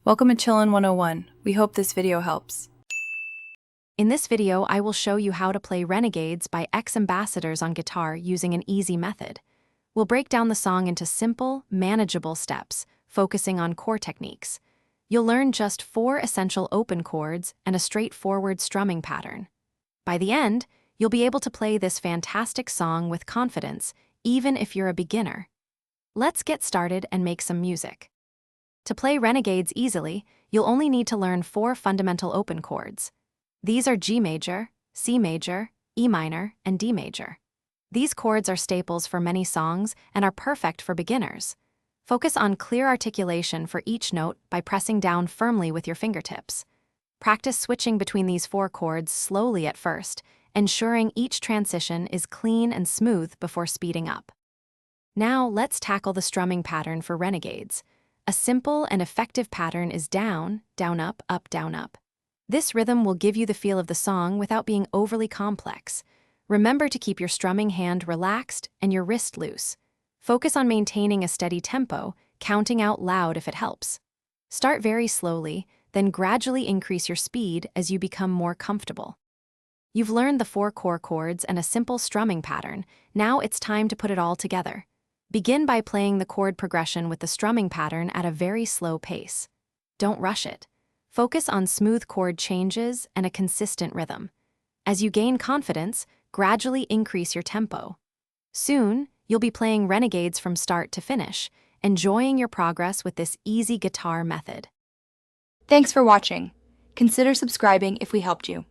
Welcome to Chillin' 101. We hope this video helps. In this video, I will show you how to play Renegades by Ex-Ambassadors on guitar using an easy method. We'll break down the song into simple, manageable steps, focusing on core techniques. You'll learn just 4 essential open chords and a straightforward strumming pattern. By the end, you'll be able to play this fantastic song with confidence, even if you're a beginner. Let's get started and make some music. To play Renegades easily, you'll only need to learn 4 fundamental open chords. These are G major, C major, E minor, and D major. These chords are staples for many songs and are perfect for beginners. Focus on clear articulation for each note by pressing down firmly with your fingertips. Practice switching between these 4 chords slowly at first, ensuring each transition is clean and smooth before speeding up. Now let's tackle the strumming pattern for Renegades. A simple and effective pattern is down, down, up, up, down, up. This rhythm will give you the feel of the song without being overly complex. Remember to keep your strumming hand relaxed and your wrist loose. Focus on maintaining a steady tempo, counting out loud if it helps. Start very slowly, then gradually increase your speed as you become more comfortable. You've learned the 4 core chords and a simple strumming pattern. Now it's time to put it all together. Begin by playing the chord progression with the strumming pattern at a very slow pace. Don't rush it. Focus on smooth chord changes and a consistent rhythm. As you gain confidence, gradually increase your tempo. Soon, you'll be playing Renegades from start to finish, enjoying your progress with this easy guitar method. Thanks for watching. Consider subscribing if we helped you.